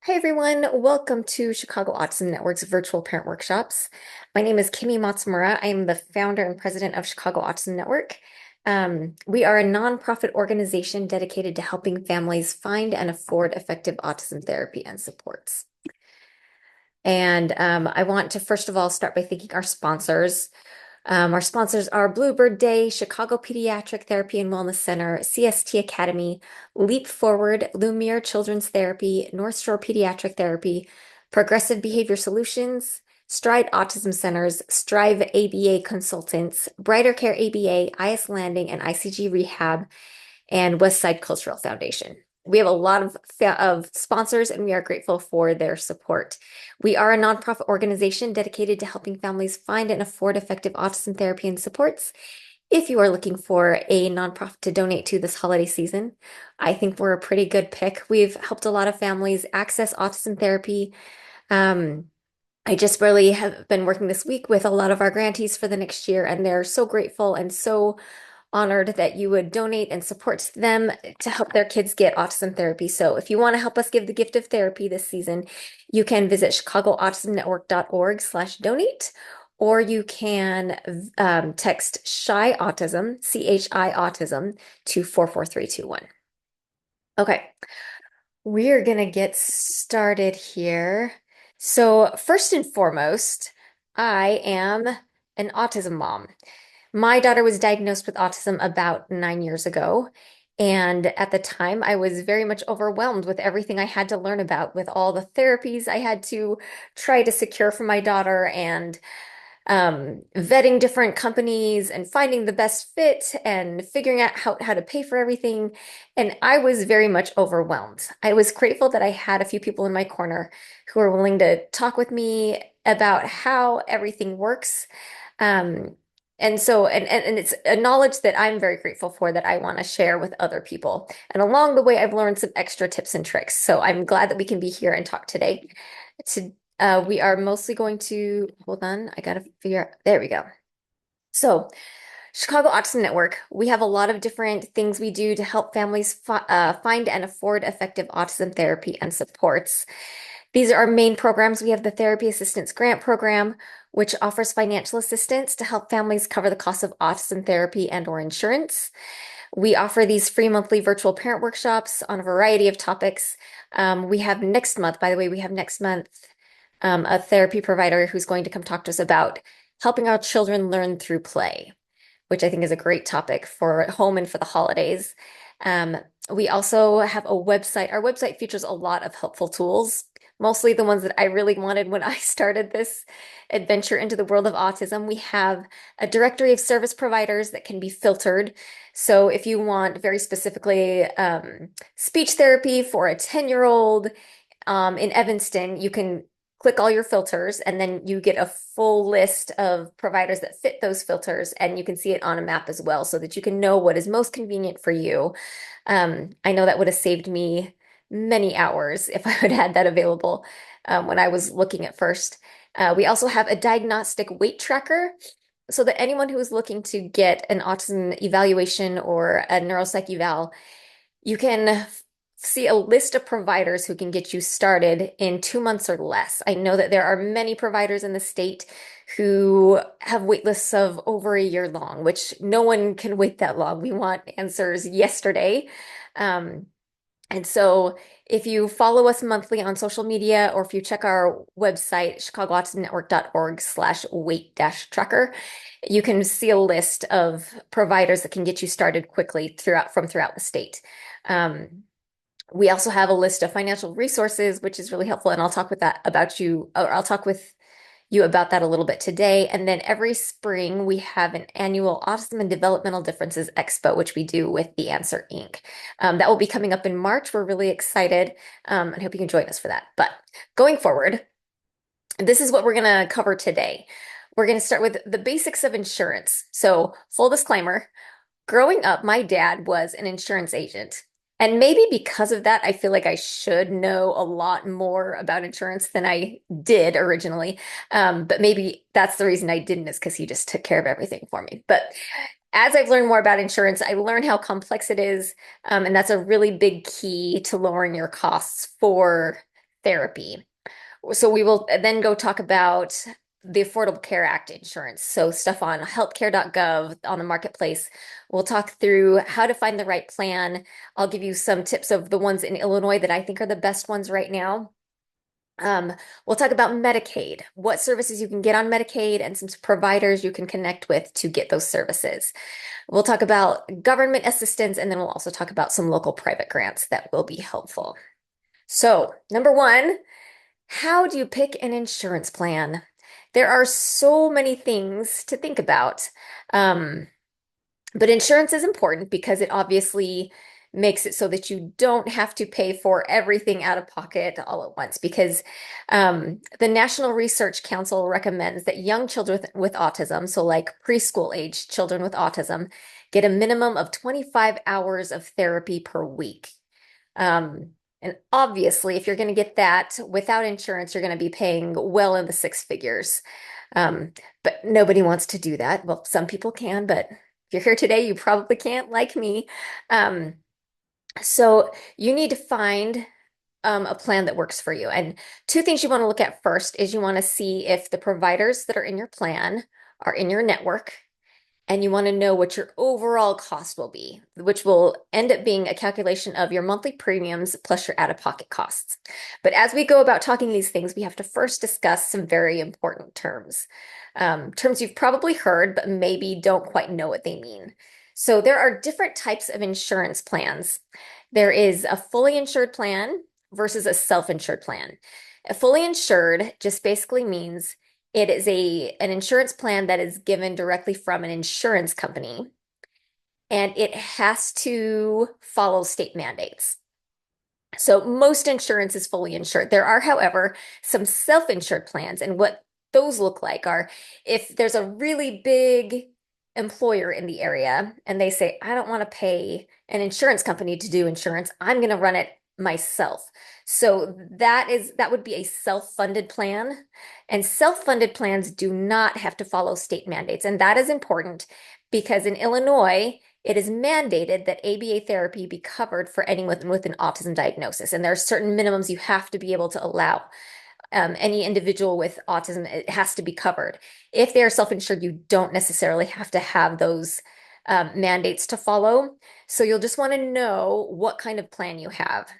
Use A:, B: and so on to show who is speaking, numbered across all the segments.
A: Hi, everyone. Welcome to Chicago Autism Network's virtual parent workshops. My name is Kimi Matsumura. I am the founder and president of Chicago Autism Network. We are a nonprofit organization dedicated to helping families find and afford effective autism therapy and supports. And I want to first of all start by thanking our sponsors. Our sponsors are Bluebird Day, Chicago Pediatric Therapy and Wellness Center, CST Academy, Leap Forward, Lumiere Children's Therapy, North Shore Pediatric Therapy, Progressive Behavior Solutions, Stride Autism Centers, Strive ABA Consultants, Brighter Care ABA, IS Landing, and ICG Rehab, and Westside Cultural Foundation. We have a lot of sponsors, and we are grateful for their support. We are a nonprofit organization dedicated to helping families find and afford effective autism therapy and supports. If you are looking for a nonprofit to donate to this holiday season, I think we're a pretty good pick. We've helped a lot of families access autism therapy. I just really have been working this week with a lot of our grantees for the next year, and they're so grateful and so honored that you would donate and support them to help their kids get autism therapy. So if you want to help us give the gift of therapy this season, you can visit chicagoautismnetwork.org/donate, or you can text SHY Autism, CHI Autism, to 44321. Okay, we're going to get started here. So first and foremost, I am an autism mom. My daughter was diagnosed with autism about 9 years ago. And at the time, I was very much overwhelmed with everything I had to learn about, with all the therapies I had to try to secure for my daughter, and vetting different companies and finding the best fit and figuring out how to pay for everything. And I was very much overwhelmed. I was grateful that I had a few people in my corner who were willing to talk with me about how everything works. And it's a knowledge that I'm very grateful for, that I want to share with other people. And along the way, I've learned some extra tips and tricks. So I'm glad that we can be here and talk today. We are mostly going to, hold on, I gotta figure out, there we go. So Chicago Autism Network, we have a lot of different things we do to help families find and afford effective autism therapy and supports. These are our main programs. We have the Therapy Assistance Grant Program, which offers financial assistance to help families cover the cost of autism therapy and/or insurance. We offer these free monthly virtual parent workshops on a variety of topics. We have next month, by the way, we have next month a therapy provider who's going to come talk to us about helping our children learn through play, which I think is a great topic for home and for the holidays. We also have a website. Our website features a lot of helpful tools, mostly the ones that I really wanted when I started this adventure into the world of autism. We have a directory of service providers that can be filtered. So if you want very specifically speech therapy for a 10-year-old in Evanston, you can click all your filters, and then you get a full list of providers that fit those filters, and you can see it on a map as well, so that you can know what is most convenient for you. I know that would have saved me many hours if I would have had that available when I was looking at first. We also have a diagnostic weight tracker, so that anyone who is looking to get an autism evaluation or a neuropsych eval, you can see a list of providers who can get you started in 2 months or less. I know that there are many providers in the state who have wait lists of over a year long, which no one can wait that long. We want answers yesterday. And so if you follow us monthly on social media, or if you check our website, chicagoautismnetwork.org/weight-tracker, you can see a list of providers that can get you started quickly throughout the state. We also have a list of financial resources, which is really helpful, and I'll talk with you about that a little bit today. And then every spring we have an annual Autism and Developmental Differences Expo, which we do with The Answer Inc. That will be coming up in March. We're really excited, and hope you can join us for that. But going forward, this is what we're going to cover today. We're going to start with the basics of insurance. So full disclaimer, growing up, my dad was an insurance agent. And maybe because of that, I feel like I should know a lot more about insurance than I did originally. But maybe that's the reason I didn't, is because he just took care of everything for me. But as I've learned more about insurance, I learned how complex it is. And that's a really big key to lowering your costs for therapy. So we will then go talk about the Affordable Care Act insurance. So stuff on healthcare.gov on the marketplace. We'll talk through how to find the right plan. I'll give you some tips of the ones in Illinois that I think are the best ones right now. Um, we'll talk about Medicaid, what services you can get on Medicaid, and some providers you can connect with to get those services. We'll talk about government assistance, and then we'll also talk about some local private grants that will be helpful. So, number one, how do you pick an insurance plan? There are so many things to think about. Um, but insurance is important because it obviously makes it so that you don't have to pay for everything out of pocket all at once. Because the National Research Council recommends that young children with autism, so like preschool age children with autism, get a minimum of 25 hours of therapy per week. And obviously, if you're going to get that without insurance, you're going to be paying well in the six figures. Um, but nobody wants to do that. Well, some people can, but if you're here today, you probably can't, like me. Um, so you need to find a plan that works for you. And two things you want to look at first is you want to see if the providers that are in your plan are in your network, and you want to know what your overall cost will be, which will end up being a calculation of your monthly premiums plus your out-of-pocket costs. But as we go about talking these things, we have to first discuss some very important terms. Terms you've probably heard, but maybe don't quite know what they mean. So there are different types of insurance plans. There is a fully insured plan versus a self-insured plan. A fully insured just basically means it is an insurance plan that is given directly from an insurance company, and it has to follow state mandates. So most insurance is fully insured. There are, however, some self-insured plans, and what those look like are if there's a really big employer in the area and they say, I don't want to pay an insurance company to do insurance, I'm going to run it myself. So that would be a self-funded plan, and self-funded plans do not have to follow state mandates. And that is important because in Illinois, it is mandated that ABA therapy be covered for anyone with an autism diagnosis. And there are certain minimums you have to be able to allow. Any individual with autism, it has to be covered. If they are self-insured, you don't necessarily have to have those mandates to follow. So you'll just want to know what kind of plan you have.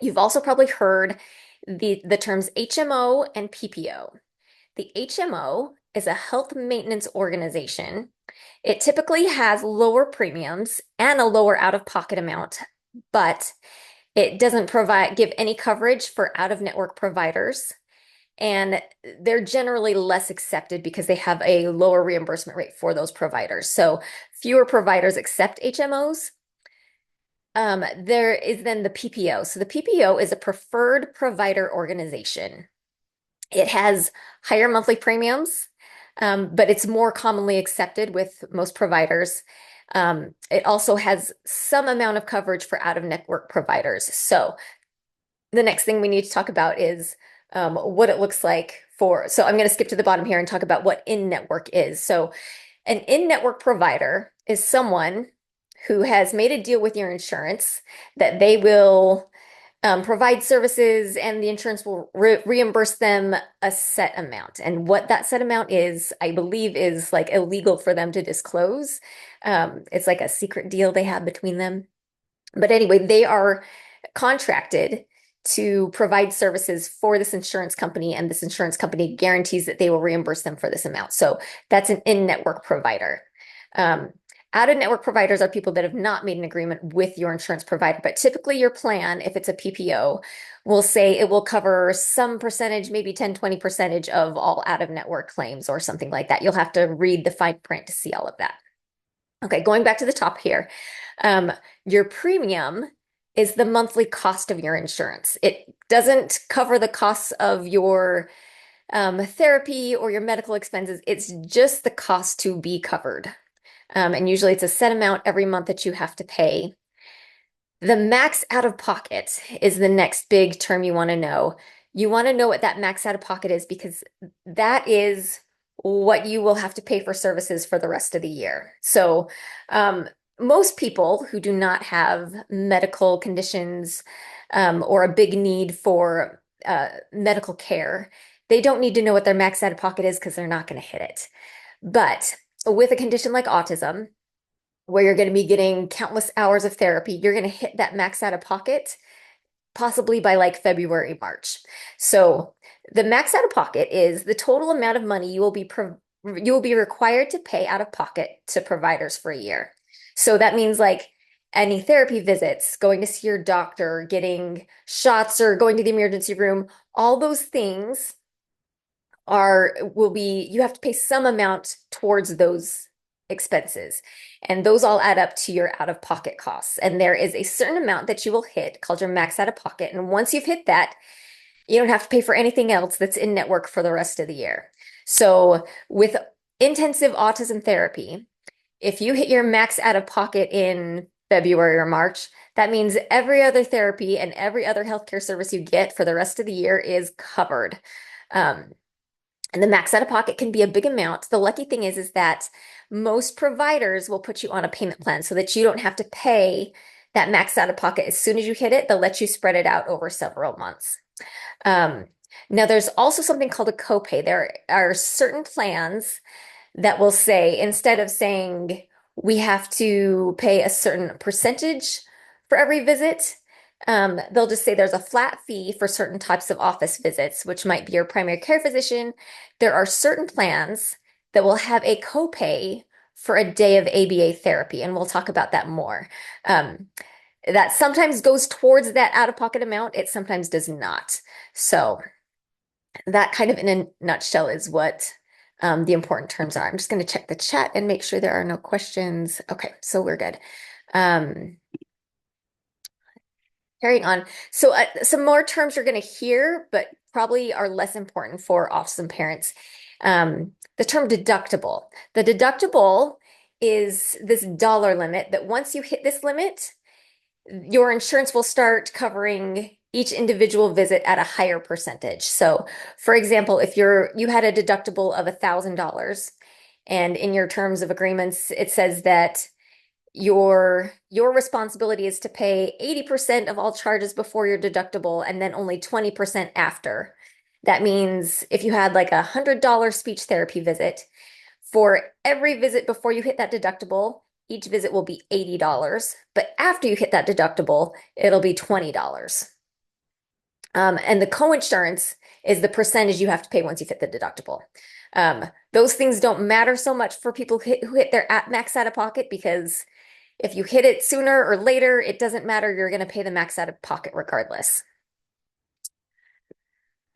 A: You've also probably heard the terms HMO and PPO. The HMO is a health maintenance organization. It typically has lower premiums and a lower out-of-pocket amount, but it doesn't give any coverage for out-of-network providers. And they're generally less accepted because they have a lower reimbursement rate for those providers. So fewer providers accept HMOs. There is then the PPO. So the PPO is a preferred provider organization. It has higher monthly premiums, but it's more commonly accepted with most providers. It also has some amount of coverage for out-of-network providers. So the next thing we need to talk about is what it looks like so I'm going to skip to the bottom here and talk about what in-network is. So an in-network provider is someone who has made a deal with your insurance that they will provide services and the insurance will reimburse them a set amount. And what that set amount is, I believe, is like illegal for them to disclose. It's like a secret deal they have between them. But anyway, they are contracted to provide services for this insurance company, and this insurance company guarantees that they will reimburse them for this amount. So that's an in-network provider. Out-of-network providers are people that have not made an agreement with your insurance provider, but typically your plan, if it's a PPO, will say it will cover some percentage, maybe 10, 20% of all out-of-network claims or something like that. You'll have to read the fine print to see all of that. Okay, going back to the top here. Your premium is the monthly cost of your insurance. It doesn't cover the costs of your therapy or your medical expenses. It's just the cost to be covered. And usually it's a set amount every month that you have to pay. The max out of pocket is the next big term you want to know. You want to know what that max out of pocket is because that is what you will have to pay for services for the rest of the year. So most people who do not have medical conditions or a big need for medical care, they don't need to know what their max out of pocket is because they're not going to hit it. But with a condition like autism, where you're going to be getting countless hours of therapy, you're going to hit that max out of pocket possibly by like February, March. So the max out of pocket is the total amount of money you will be required to pay out of pocket to providers for a year. So that means like any therapy visits, going to see your doctor, getting shots or going to the emergency room, all those things you have to pay some amount towards those expenses. And those all add up to your out-of-pocket costs. And there is a certain amount that you will hit called your max out of pocket. And once you've hit that, you don't have to pay for anything else that's in network for the rest of the year. So with intensive autism therapy, if you hit your max out of pocket in February or March, that means every other therapy and every other healthcare service you get for the rest of the year is covered. Um, and the max out of pocket can be a big amount. The lucky thing is that most providers will put you on a payment plan so that you don't have to pay that max out of pocket as soon as you hit it. They'll let you spread it out over several months. Um, Now, there's also something called a copay. There are certain plans that will say, instead of saying we have to pay a certain percentage for every visit, they'll just say there's a flat fee for certain types of office visits, which might be your primary care physician. There are certain plans that will have a copay for a day of ABA therapy, and we'll talk about that more. That sometimes goes towards that out-of-pocket amount. It sometimes does not. So that kind of in a nutshell is what the important terms are. I'm just going to check the chat and make sure there are no questions. Okay, so we're good. Carrying on. So some more terms you're going to hear, but probably are less important for autism parents. The term deductible. The deductible is this dollar limit that once you hit this limit, your insurance will start covering each individual visit at a higher percentage. So, for example, if you had a deductible of $1,000, and in your terms of agreements, it says that your responsibility is to pay 80% of all charges before your deductible and then only 20% after. That means if you had like $100 speech therapy visit, for every visit before you hit that deductible, each visit will be $80. But after you hit that deductible, it'll be $20. And the coinsurance is the percentage you have to pay once you hit the deductible. Those things don't matter so much for people who hit their max out of pocket, because if you hit it sooner or later, it doesn't matter. You're going to pay the max out of pocket regardless.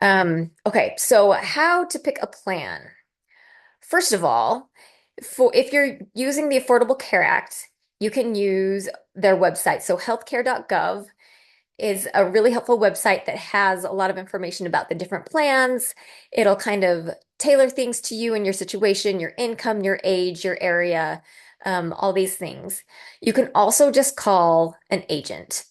A: Okay, so how to pick a plan. First of all, if you're using the Affordable Care Act, you can use their website. So healthcare.gov is a really helpful website that has a lot of information about the different plans. It'll kind of tailor things to you and your situation, your income, your age, your area, all these things. You can also just call an agent.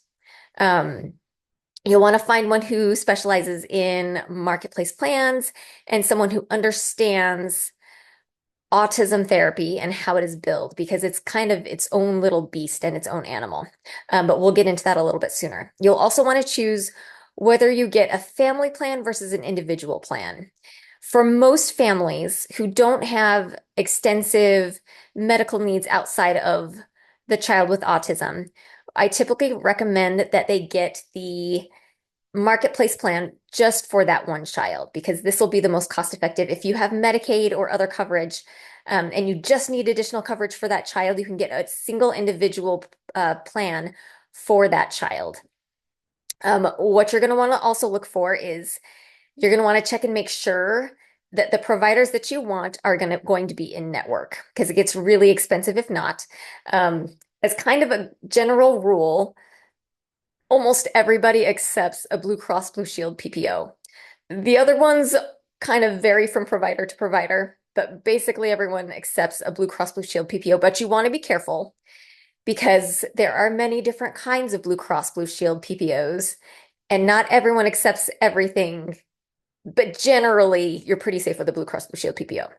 A: You'll want to find one who specializes in marketplace plans and someone who understands autism therapy and how it is billed, because it's kind of its own little beast and its own animal. But we'll get into that a little bit sooner. You'll also want to choose whether you get a family plan versus an individual plan. For most families who don't have extensive medical needs outside of the child with autism, I typically recommend that they get the marketplace plan just for that one child, because this will be the most cost effective. If you have Medicaid or other coverage, and you just need additional coverage for that child, you can get a single individual plan for that child. What you're going to want to also look for is you're going to want to check and make sure that the providers that you want are going to be in network, because it gets really expensive if not. As kind of a general rule, almost everybody accepts a Blue Cross Blue Shield PPO. The other ones kind of vary from provider to provider, but basically everyone accepts a Blue Cross Blue Shield PPO. But you want to be careful, because there are many different kinds of Blue Cross Blue Shield PPOs, and not everyone accepts everything. But generally, you're pretty safe with a Blue Cross Blue Shield PPO.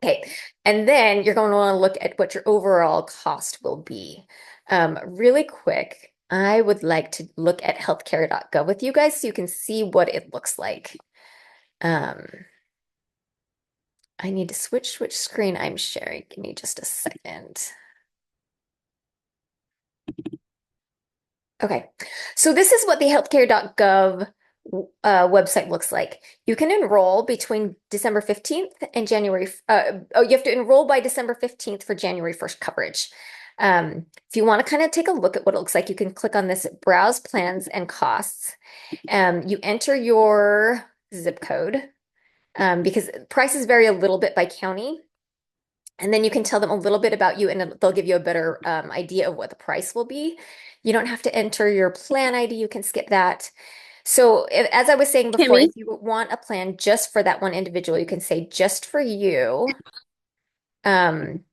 A: Okay, and then you're going to want to look at what your overall cost will be. Really quick, I would like to look at healthcare.gov with you guys so you can see what it looks like. Um, I need to switch which screen I'm sharing. Give me just a second. Okay, so this is what the healthcare.gov website looks like. You can enroll between December 15th and January. You have to enroll by December 15th for January 1st coverage. If you want to kind of take a look at what it looks like, you can click on this Browse Plans and Costs. You enter your zip code because prices vary a little bit by county. And then you can tell them a little bit about you and they'll give you a better idea of what the price will be. You don't have to enter your plan ID. You can skip that. So as I was saying before, if
B: Kimmy,
A: you want a plan just for that one individual, you can say just for you. Um,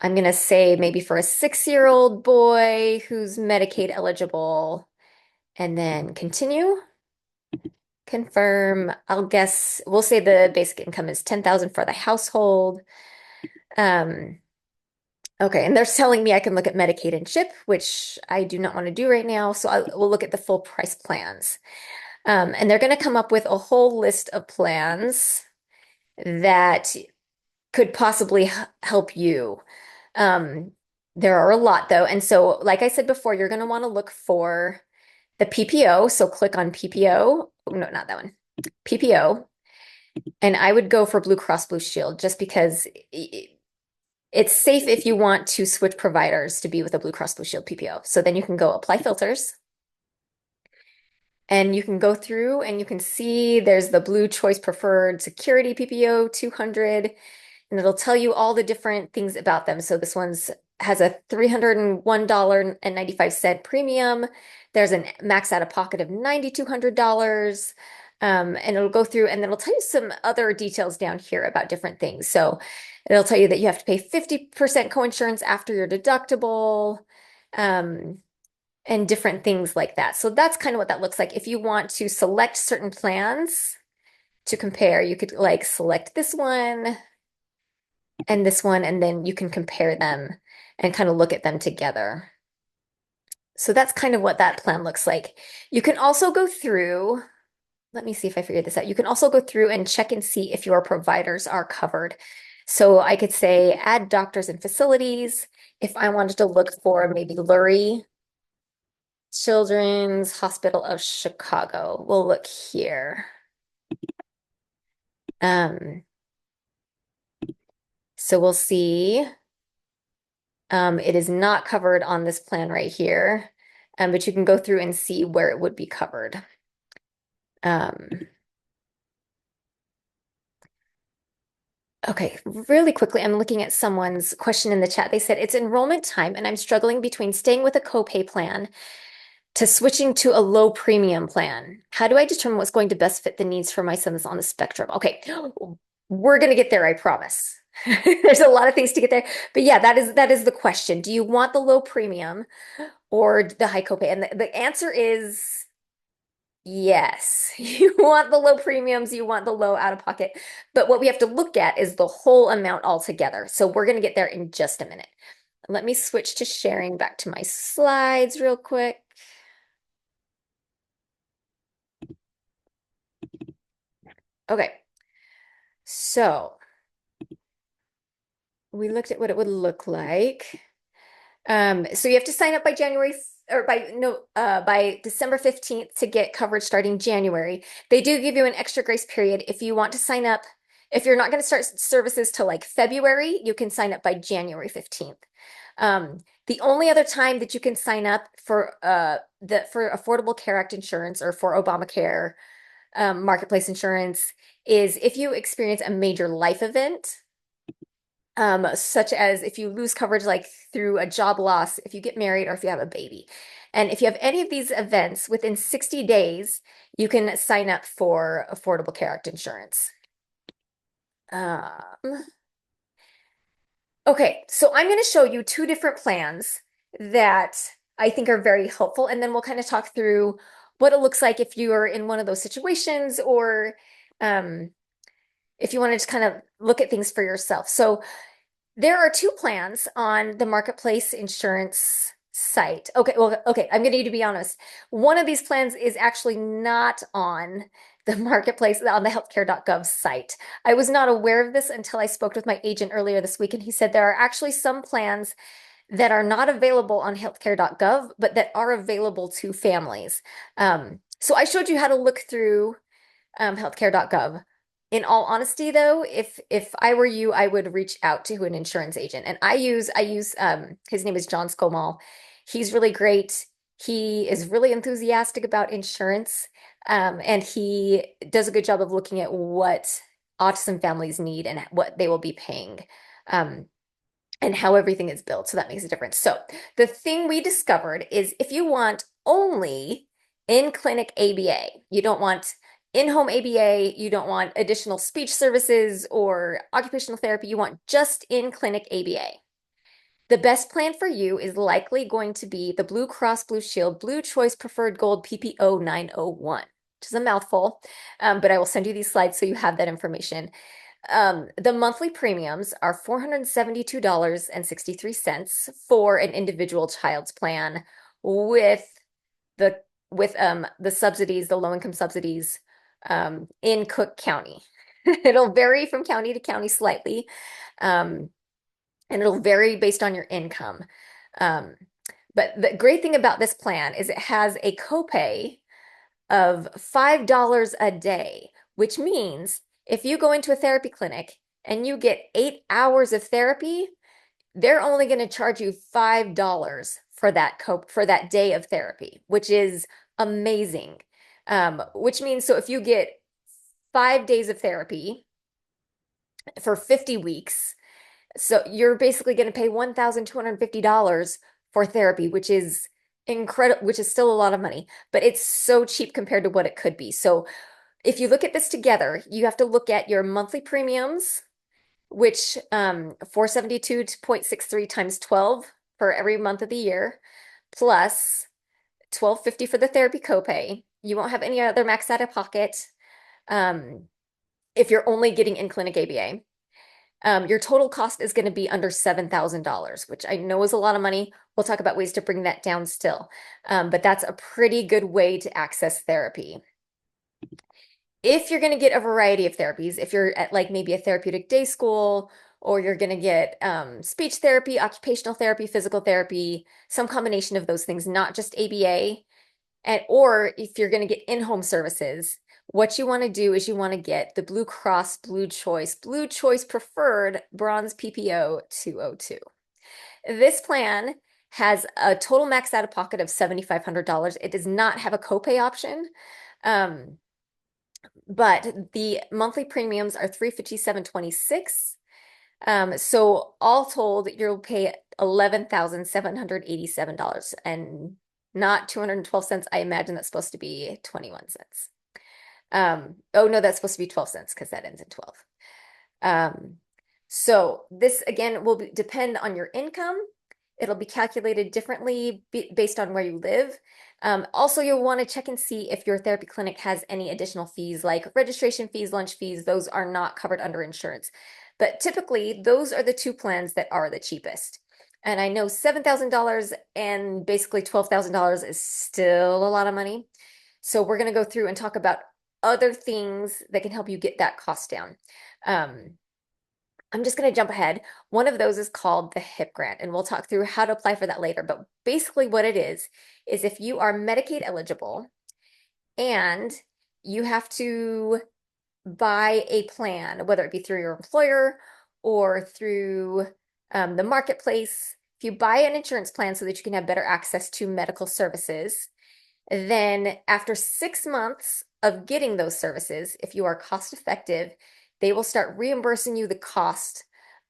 A: I'm going to say maybe for a 6-year-old boy who's Medicaid eligible, and then continue, confirm. I'll guess we'll say the basic income is 10,000 for the household. Um, Okay, and they're telling me I can look at Medicaid and CHIP, which I do not want to do right now. So I will look at the full price plans. And they're going to come up with a whole list of plans that could possibly help you. Um, there are a lot though. And so, like I said before, you're going to want to look for the PPO. So click on PPO. Oh, no, not that one. PPO. And I would go for Blue Cross Blue Shield just because it's safe if you want to switch providers to be with a Blue Cross Blue Shield PPO. So then you can go apply filters and you can go through and you can see there's the Blue Choice Preferred Security PPO 200, and it'll tell you all the different things about them. So this one's has a $301.95 premium. There's a max out of pocket of $9,200. And it'll go through and then it'll tell you some other details down here about different things. So it'll tell you that you have to pay 50% coinsurance after your deductible, um, and different things like that. So that's kind of what that looks like. If you want to select certain plans to compare, you could like select this one, and then you can compare them and kind of look at them together. So that's kind of what that plan looks like. You can also go through, let me see if I figured this out. You can also go through and check and see if your providers are covered. So I could say add doctors and facilities. If I wanted to look for maybe Lurie Children's Hospital of Chicago, we'll look here. Um, so we'll see. It is not covered on this plan right here, but you can go through and see where it would be covered. Um, okay, really quickly, I'm looking at someone's question in the chat. They said it's enrollment time, and I'm struggling between staying with a copay plan to switching to a low premium plan. How do I determine what's going to best fit the needs for my son that's on the spectrum? Okay, we're gonna get there, I promise. There's a lot of things to get there, but yeah, that is the question. Do you want the low premium or the high copay? And the answer is yes. You want the low premiums, you want the low out of pocket. But what we have to look at is the whole amount altogether. So we're going to get there in just a minute. Let me switch to sharing back to my slides real quick. Okay. So we looked at what it would look like. So you have to sign up by January or by December 15th to get coverage starting January. They do give you an extra grace period if you want to sign up. If you're not going to start services till like February, you can sign up by January 15th. The only other time that you can sign up for for Affordable Care Act insurance or for Obamacare marketplace insurance is if you experience a major life event, such as if you lose coverage like through a job loss, if you get married, or if you have a baby. And if you have any of these events within 60 days, you can sign up for Affordable Care Act insurance. Um, okay, so I'm going to show you two different plans that I think are very helpful, and then we'll kind of talk through what it looks like if you are in one of those situations, or um, if you want to just kind of look at things for yourself. So there are two plans on the marketplace insurance site. Okay, well, okay, I'm gonna need to be honest. One of these plans is actually not on the marketplace on the healthcare.gov site. I was not aware of this until I spoke with my agent earlier this week, and he said there are actually some plans that are not available on healthcare.gov, but that are available to families. So I showed you how to look through healthcare.gov. In all honesty, though, if I were you, I would reach out to an insurance agent. And I use his name is John Scomal. He's really great. He is really enthusiastic about insurance, and he does a good job of looking at what autism families need and what they will be paying. Um, and how everything is built. So that makes a difference. So the thing we discovered is if you want only in-clinic ABA, you don't want in-home ABA, you don't want additional speech services or occupational therapy, you want just in-clinic ABA. The best plan for you is likely going to be the Blue Cross Blue Shield Blue Choice Preferred Gold PPO 901, which is a mouthful, but I will send you these slides so you have that information. The monthly premiums are $472.63 for an individual child's plan with the the subsidies, the low-income subsidies in Cook County. It'll vary from county to county slightly, and it'll vary based on your income. Um, but the great thing about this plan is it has a copay of $5 a day, which means if you go into a therapy clinic and you get 8 hours of therapy, they're only going to charge you $5 for for that day of therapy, which is amazing. Which means so if you get 5 days of therapy for 50 weeks, so you're basically going to pay $1,250 for therapy, which is incredible, which is still a lot of money, but it's so cheap compared to what it could be. So if you look at this together, you have to look at your monthly premiums, which 472.63 times 12 for every month of the year, plus 1250 for the therapy copay. You won't have any other max out of pocket um, if you're only getting in-clinic ABA. Your total cost is going to be under $7,000, which I know is a lot of money. We'll talk about ways to bring that down still. But that's a pretty good way to access therapy. If you're going to get a variety of therapies, if you're at like maybe a therapeutic day school, or you're going to get speech therapy, occupational therapy, physical therapy, some combination of those things, not just ABA, and or if you're going to get in-home services, what you want to do is you want to get the Blue Cross Blue Choice Preferred Bronze PPO 202. This plan has a total max out of pocket of $7,500. It does not have a copay option. But the monthly premiums are $357.26. So all told, you'll pay $11,787 and not 212 cents. I imagine that's supposed to be 21 cents. Oh no, that's supposed to be 12 cents because that ends in 12. So this again will depend on your income. It'll be calculated differently based on where you live. Also, you'll want to check and see if your therapy clinic has any additional fees like registration fees, lunch fees. Those are not covered under insurance. But typically, those are the two plans that are the cheapest. And I know $7,000 and basically $12,000 is still a lot of money. So we're going to go through and talk about other things that can help you get that cost down. I'm just going to jump ahead. One of those is called the HIP grant, and we'll talk through how to apply for that later. But basically what it is if you are Medicaid eligible and you have to buy a plan, whether it be through your employer or through the marketplace, if you buy an insurance plan so that you can have better access to medical services, then after 6 months of getting those services, if you are cost effective, they will start reimbursing you the cost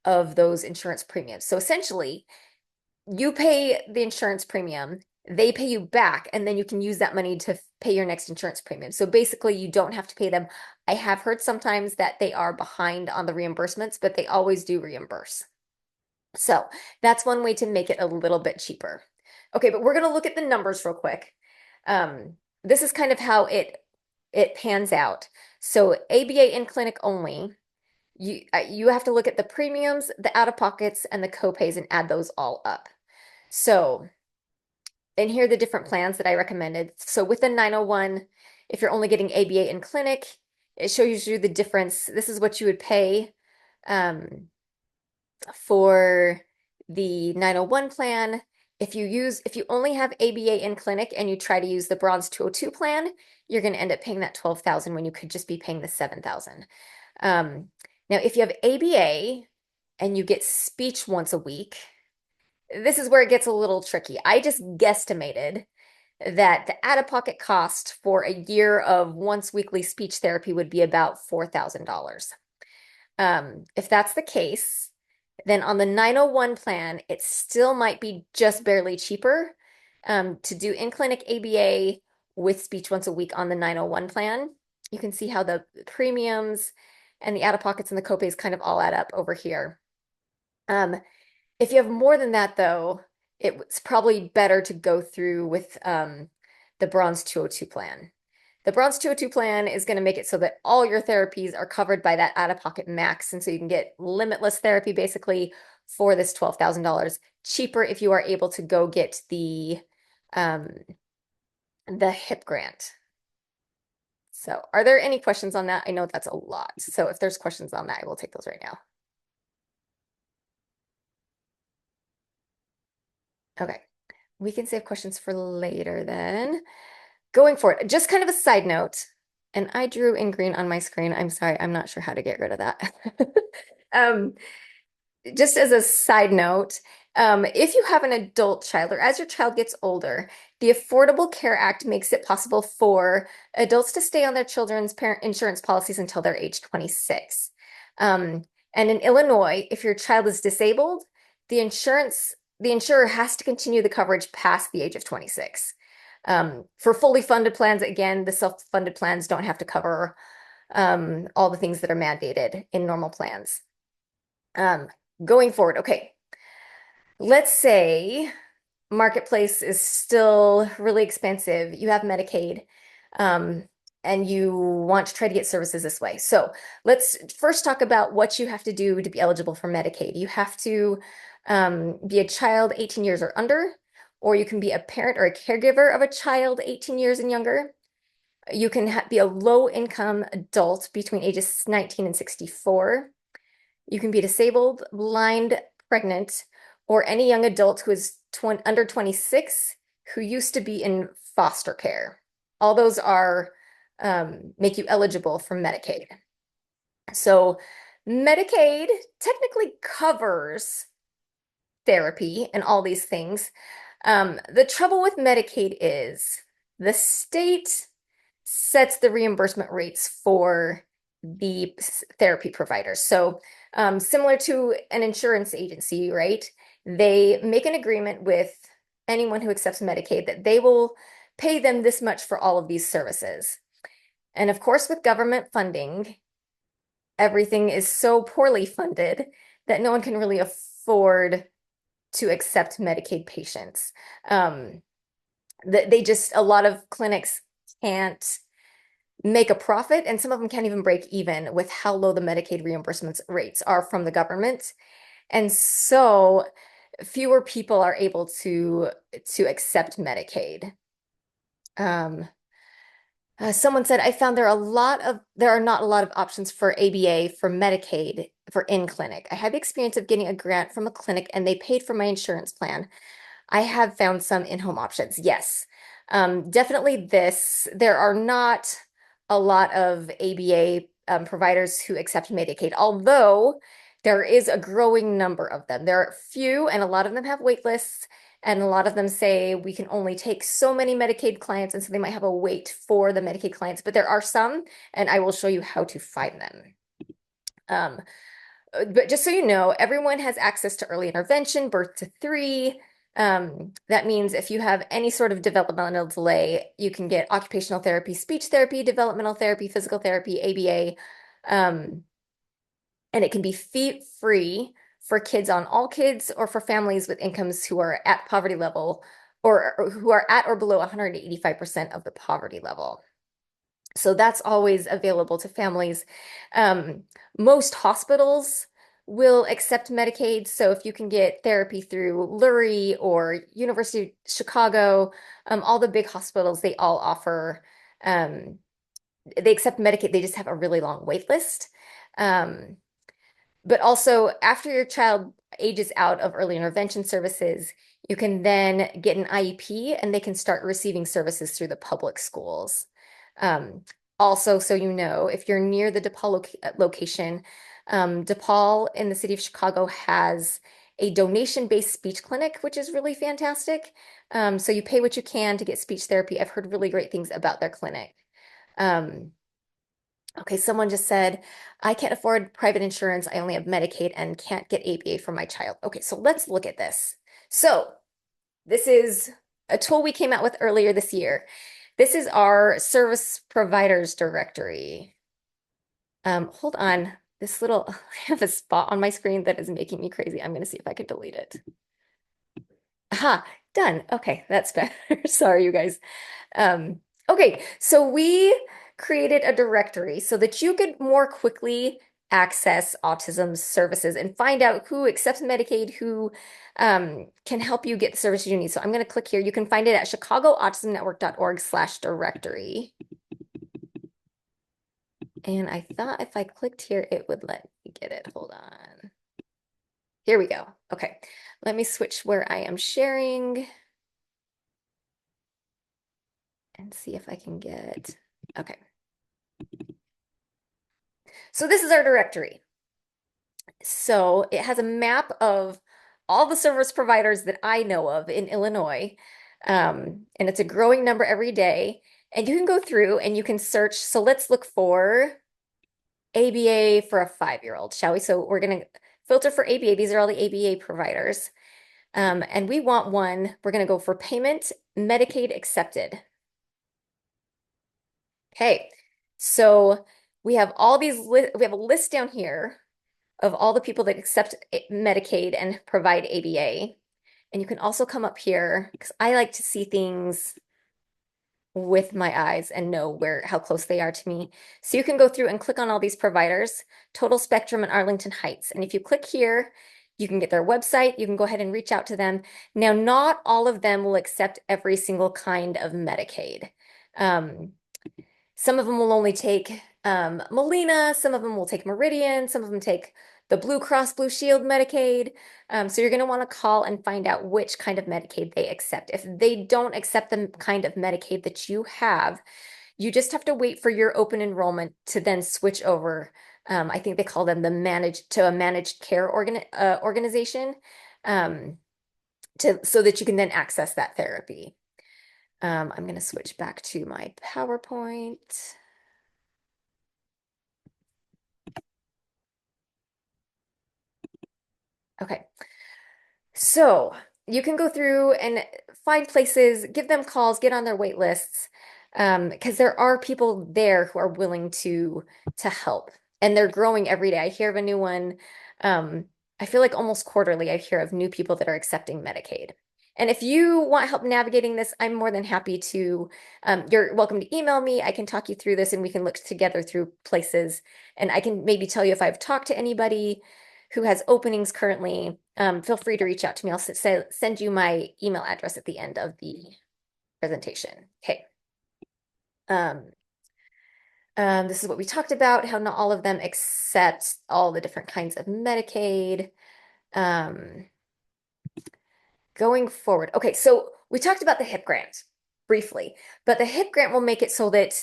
A: of those insurance premiums. So essentially, you pay the insurance premium, they pay you back, and then you can use that money to pay your next insurance premium. So basically, you don't have to pay them. I have heard sometimes that they are behind on the reimbursements, but they always do reimburse. So that's one way to make it a little bit cheaper. Okay, but we're going to look at the numbers real quick. This is kind of how it pans out. So ABA in clinic only, you have to look at the premiums, the out-of-pockets, and the copays and add those all up. So And here are the different plans that I recommended. So with the 901, if you're only getting ABA in clinic, it shows you the difference. This is what you would pay um, for the 901 plan. If you only have ABA in clinic and you try to use the Bronze 202 plan, you're going to end up paying that 12,000 when you could just be paying the 7,000. Now, if you have ABA and you get speech once a week, this is where it gets a little tricky. I just guesstimated that the out-of-pocket cost for a year of once weekly speech therapy would be about $4,000. If that's the case, then on the 901 plan, it still might be just barely cheaper to do in-clinic ABA with speech once a week on the 901 plan. You can see how the premiums and the out-of-pockets and the copays kind of all add up over here. If you have more than that, though, it's probably better to go through with the Bronze 202 plan. The Bronze 202 plan is going to make it so that all your therapies are covered by that out-of-pocket max. And so you can get limitless therapy basically for this $12,000 cheaper if you are able to go get the HIP grant. So are there any questions on that? I know that's a lot. So if there's questions on that, I will take those right now. Okay, we can save questions for later then. Going forward, just kind of a side note, and I drew in green on my screen. I'm sorry, I'm not sure how to get rid of that. Um, just as a side note, if you have an adult child or as your child gets older, the Affordable Care Act makes it possible for adults to stay on their children's parent insurance policies until they're age 26. And in Illinois, if your child is disabled, the insurer has to continue the coverage past the age of 26. For fully funded plans, again, the self-funded plans don't have to cover all the things that are mandated in normal plans. Going forward, okay, let's say Marketplace is still really expensive. You have Medicaid, and you want to try to get services this way. So let's first talk about what you have to do to be eligible for Medicaid. You have to be a child 18 years or under, or you can be a parent or a caregiver of a child 18 years and younger. You can be a low-income adult between ages 19 and 64. You can be disabled, blind, pregnant, or any young adult who is under 26 who used to be in foster care. All those are make you eligible for Medicaid. So Medicaid technically covers therapy and all these things. The trouble with Medicaid is the state sets the reimbursement rates for the therapy providers. So similar to an insurance agency, right? They make an agreement with anyone who accepts Medicaid that they will pay them this much for all of these services. And of course, with government funding, everything is so poorly funded that no one can really afford to accept Medicaid patients. A lot of clinics can't make a profit, and some of them can't even break even with how low the Medicaid reimbursement rates are from the government. And so fewer people are able to accept Medicaid. Someone said, I found there are not a lot of options for ABA for Medicaid for in-clinic. I had the experience of getting a grant from a clinic and they paid for my insurance plan. I have found some in-home options. Yes, definitely there are not a lot of ABA providers who accept Medicaid, although there is a growing number of them. There are few, and a lot of them have wait lists, and a lot of them say we can only take so many Medicaid clients, and so they might have a wait for the Medicaid clients, but there are some, and I will show you how to find them. But just so you know, everyone has access to early intervention, birth to 3. That means if you have any sort of developmental delay, you can get occupational therapy, speech therapy, developmental therapy, physical therapy, ABA, and it can be fee-free for kids on All Kids or for families with incomes who are at poverty level or who are at or below 185% of the poverty level. So that's always available to families. Most hospitals will accept Medicaid. So if you can get therapy through Lurie or University of Chicago, all the big hospitals, they all offer, they accept Medicaid. They just have a really long wait list. Um, but also, after your child ages out of early intervention services, you can then get an IEP and they can start receiving services through the public schools. Um, Also, so you know, if you're near the DePaul location, DePaul in the city of Chicago has a donation-based speech clinic, which is really fantastic. So you pay what you can to get speech therapy. I've heard really great things about their clinic. Um, Okay, someone just said, I can't afford private insurance. I only have Medicaid and can't get ABA for my child. Okay, so let's look at this. So this is a tool we came out with earlier this year. This is our service providers directory. Hold on. This little, I have a spot on my screen that is making me crazy. I'm going to see if I can delete it. Aha, done. Okay, that's better. Sorry, you guys. Okay, so we created a directory so that you could more quickly access autism services and find out who accepts Medicaid, who can help you get the services you need. So I'm going to click here. You can find it at chicagoautismnetwork.org/directory. And I thought if I clicked here, it would let me get it. Hold on. Here we go. Okay, let me switch where I am sharing and see if I can get, okay. So this is our directory. So it has a map of all the service providers that I know of in Illinois. And it's a growing number every day. And you can go through and you can search. So let's look for ABA for a 5-year-old, shall we? So we're going to filter for ABA. These are all the ABA providers. And we want one. We're going to go for payment, Medicaid accepted. Okay. So we have all these, we have a list down here of all the people that accept Medicaid and provide ABA. And you can also come up here because I like to see things with my eyes and know how close they are to me. So you can go through and click on all these providers, Total Spectrum and Arlington Heights. And if you click here, you can get their website. You can go ahead and reach out to them. Now, not all of them will accept every single kind of Medicaid. Some of them will only take Molina, some of them will take Meridian, some of them take the Blue Cross Blue Shield Medicaid. So you're going to want to call and find out which kind of Medicaid they accept. If they don't accept the kind of Medicaid that you have, you just have to wait for your open enrollment to then switch over. I think they call them a managed care organization so that you can then access that therapy. I'm going to switch back to my PowerPoint. Okay. So you can go through and find places, give them calls, get on their wait lists, because there are people there who are willing to help, and they're growing every day. I hear of a new one. I feel like almost quarterly I hear of new people that are accepting Medicaid. And if you want help navigating this, I'm more than happy to. You're welcome to email me. I can talk you through this, and we can look together through places, and I can maybe tell you if I've talked to anybody who has openings currently. Feel free to reach out to me. I'll send you my email address at the end of the presentation. Okay. This is what we talked about, how not all of them accept all the different kinds of Medicaid. Um, Going forward. Okay, so we talked about the HIP grant briefly, but the HIP grant will make it so that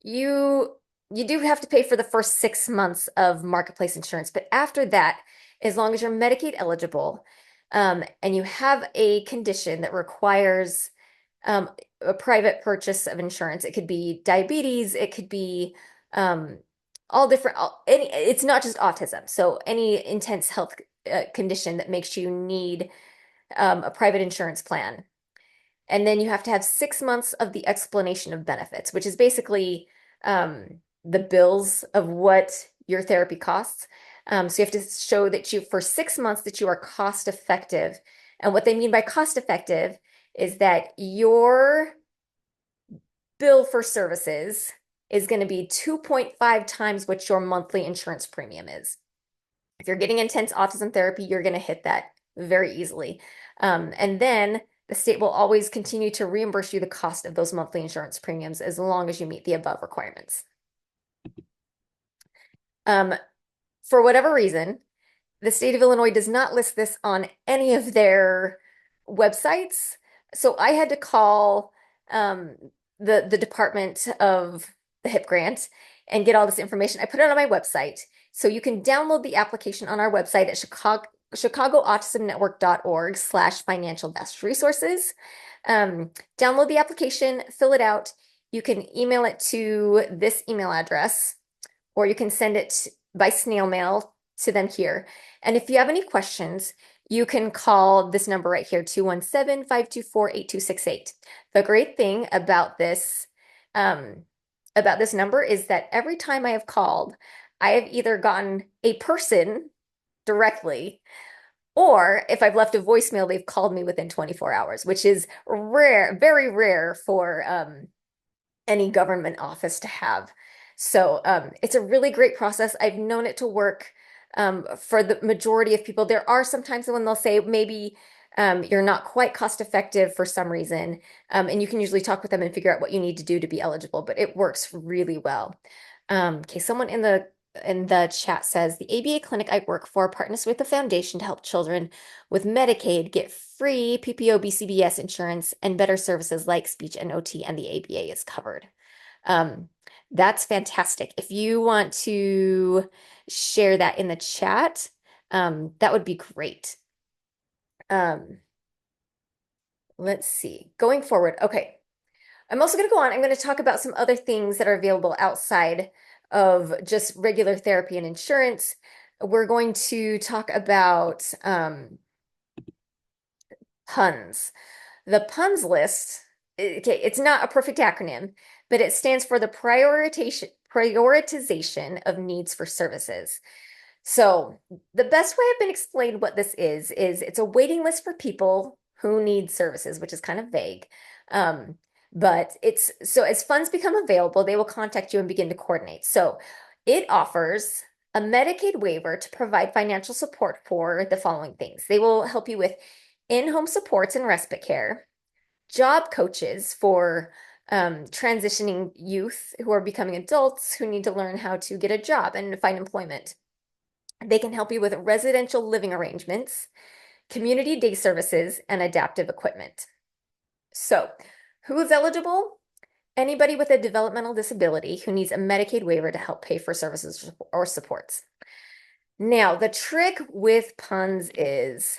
A: you do have to pay for the first 6 months of marketplace insurance, but after that, as long as you're Medicaid eligible, and you have a condition that requires a private purchase of insurance, it could be diabetes, it could be all different, it's not just autism. So any intense health condition that makes you need a private insurance plan. And then you have to have 6 months of the explanation of benefits, which is basically the bills of what your therapy costs. So you have to show that for 6 months that you are cost effective. And what they mean by cost effective is that your bill for services is going to be 2.5 times what your monthly insurance premium is. If you're getting intense autism therapy, you're going to hit that very easily. And then the state will always continue to reimburse you the cost of those monthly insurance premiums as long as you meet the above requirements. Um, for whatever reason, the state of Illinois does not list this on any of their websites. So I had to call um, the Department of the HIP grant and get all this information. I put it on my website. So you can download the application on our website at chicagoautismnetwork.org/financial-resources. Download the application, fill it out. You can email it to this email address, or you can send it by snail mail to them here. And if you have any questions, you can call this number right here, 217-524-8268. The great thing about this number is that every time I have called, I have either gotten a person directly, or if I've left a voicemail, they've called me within 24 hours, which is rare, very rare for any government office to have. So it's a really great process. I've known it to work for the majority of people. There are some times when they'll say maybe you're not quite cost effective for some reason, and you can usually talk with them and figure out what you need to do to be eligible, but it works really well. Okay, someone in the chat says the ABA clinic I work for partners with the foundation to help children with Medicaid get free PPO BCBS insurance and better services like speech and OT, and the ABA is covered. That's fantastic. If you want to share that in the chat, that would be great. Let's see. Going forward, okay. I'm also going to go on. I'm going to talk about some other things that are available outside of just regular therapy and insurance. We're going to talk about PUNS. The PUNS list, okay, it's not a perfect acronym, but it stands for the prioritization of needs for services. So the best way I've been explained what this is it's a waiting list for people who need services, which is kind of vague. But it's so as funds become available, they will contact you and begin to coordinate. So it offers a Medicaid waiver to provide financial support for the following things. They will help you with in-home supports and respite care, job coaches for transitioning youth who are becoming adults who need to learn how to get a job and find employment. They can help you with residential living arrangements, community day services, and adaptive equipment. So, who is eligible? Anybody with a developmental disability who needs a Medicaid waiver to help pay for services or supports. Now, the trick with PUNS is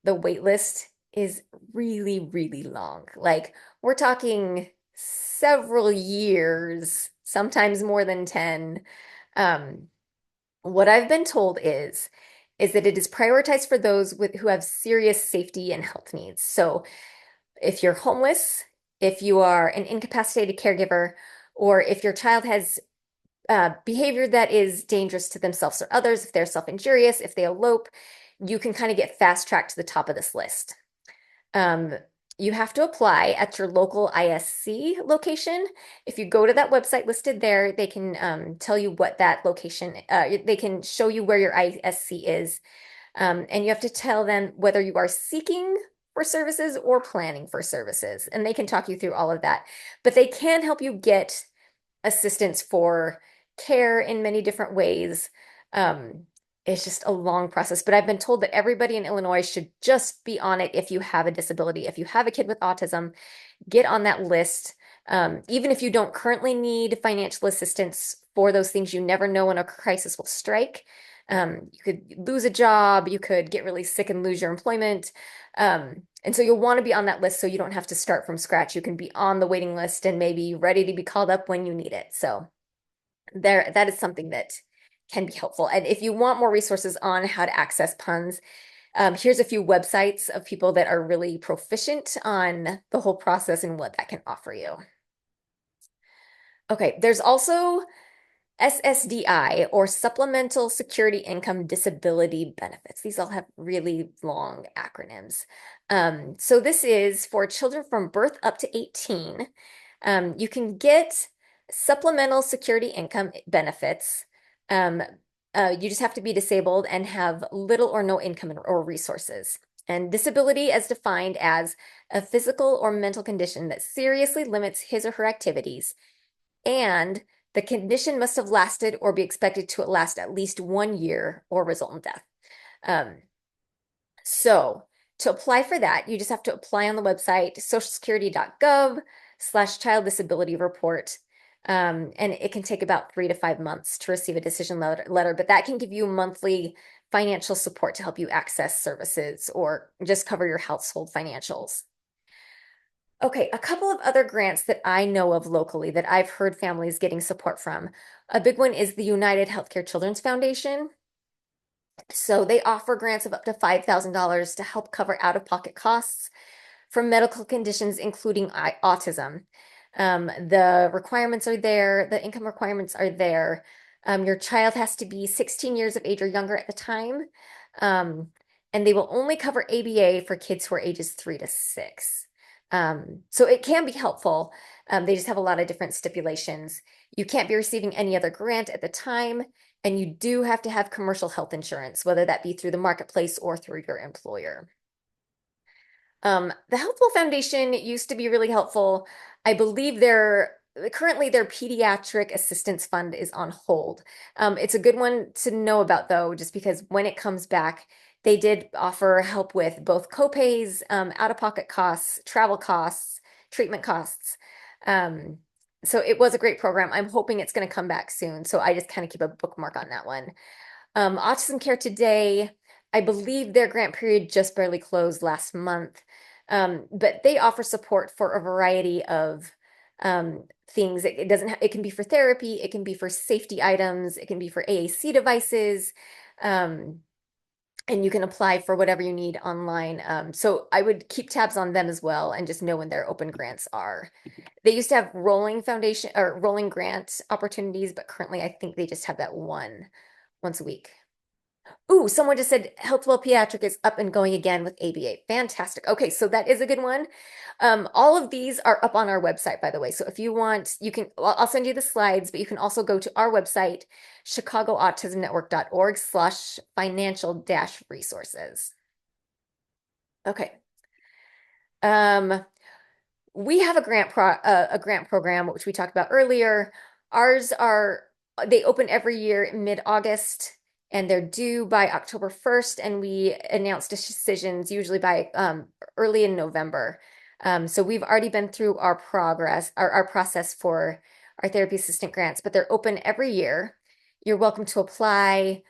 A: the wait list is really, really long. Like, we're talking several years, sometimes more than 10. What I've been told is that it is prioritized for those who have serious safety and health needs. So if you're homeless, if you are an incapacitated caregiver, or if your child has behavior that is dangerous to themselves or others, if they're self-injurious, if they elope, you can kind of get fast-tracked to the top of this list. You have to apply at your local ISC location. If you go to that website listed there, they can tell you what that location, they can show you where your ISC is. And you have to tell them whether you are seeking for services or planning for services. And they can talk you through all of that. But they can help you get assistance for care in many different ways. It's just a long process, but I've been told that everybody in Illinois should just be on it if you have a disability. If you have a kid with autism, get on that list. Even if you don't currently need financial assistance for those things, you never know when a crisis will strike. You could lose a job, you could get really sick and lose your employment. And so you'll want to be on that list so you don't have to start from scratch. You can be on the waiting list and maybe ready to be called up when you need it. So that is something that can be helpful. And if you want more resources on how to access PUNS, here's a few websites of people that are really proficient on the whole process and what that can offer you. Okay, there's also SSDI, or Supplemental Security Income Disability Benefits. These all have really long acronyms. So this is for children from birth up to 18. You can get supplemental security income benefits You just have to be disabled and have little or no income or resources. And disability is defined as a physical or mental condition that seriously limits his or her activities, and the condition must have lasted or be expected to last at least 1 year or result in death. Um, so to apply for that, you just have to apply on the website socialsecurity.gov/child disability report. And it can take about 3 to 5 months to receive a decision letter, but that can give you monthly financial support to help you access services or just cover your household financials. Okay, a couple of other grants that I know of locally that I've heard families getting support from. A big one is the United Healthcare Children's Foundation. So they offer grants of up to $5,000 to help cover out-of-pocket costs for medical conditions, including autism. The requirements are there, the income requirements are there. Your child has to be 16 years of age or younger at the time. Um, and they will only cover ABA for kids who are ages 3 to 6. So it can be helpful. They just have a lot of different stipulations. You can't be receiving any other grant at the time, and you do have to have commercial health insurance, whether that be through the marketplace or through your employer. The Healthful Foundation used to be really helpful. I believe currently their pediatric assistance fund is on hold. It's a good one to know about though, just because when it comes back, they did offer help with both copays, out-of-pocket costs, travel costs, treatment costs. Um, so it was a great program. I'm hoping it's going to come back soon. So I just kind of keep a bookmark on that one. Autism Care Today, I believe their grant period just barely closed last month, but they offer support for a variety of things. It doesn't. It can be for therapy. It can be for safety items. It can be for AAC devices, um, and you can apply for whatever you need online. So I would keep tabs on them as well, and just know when their open grants are. They used to have rolling foundation or rolling grant opportunities, but currently I think they just have that once a week. Ooh, someone just said Healthwell Pediatric is up and going again with ABA. Fantastic. Okay, so that is a good one. All of these are up on our website, by the way. So if you want, you can, I'll send you the slides, but you can also go to our website, chicagoautismnetwork.org/financial-resources. Okay. Um, we have a grant program, which we talked about earlier. Ours they open every year mid-August, and they're due by October 1st, and we announce decisions usually by early in November. So we've already been through our process for our therapy assistant grants, but they're open every year. You're welcome to apply.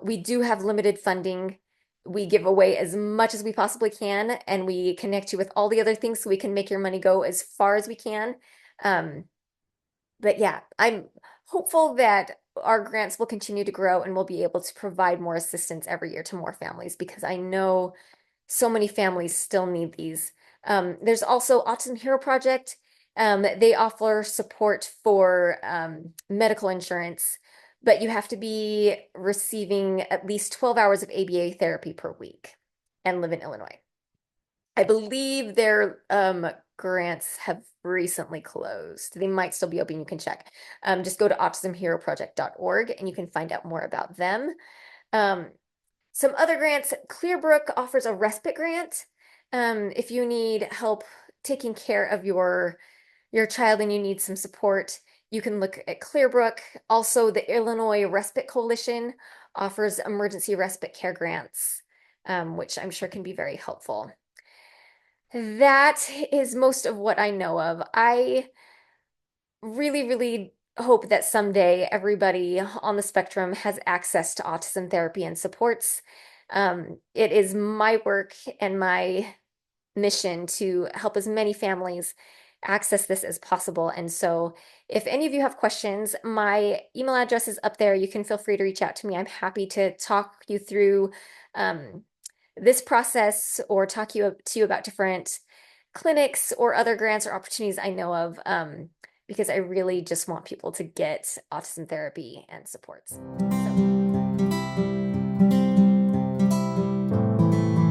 A: We do have limited funding. We give away as much as we possibly can, and we connect you with all the other things so we can make your money go as far as we can. But yeah, I'm hopeful that our grants will continue to grow and we'll be able to provide more assistance every year to more families, because I know so many families still need these. There's also Autism Hero Project. They offer support for medical insurance, but you have to be receiving at least 12 hours of ABA therapy per week and live in Illinois. I believe their grants have recently closed. They might still be open. You can check. Just go to autismheroproject.org and you can find out more about them. Some other grants, Clearbrook offers a respite grant. If you need help taking care of your child and you need some support, you can look at Clearbrook. Also, the Illinois Respite Coalition offers emergency respite care grants, which I'm sure can be very helpful. That is most of what I know of. I really, really hope that someday everybody on the spectrum has access to autism therapy and supports. It is my work and my mission to help as many families access this as possible. And so if any of you have questions, my email address is up there. You can feel free to reach out to me. I'm happy to talk you through this process or talk to you about different clinics or other grants or opportunities I know of, because I really just want people to get autism therapy and supports. So.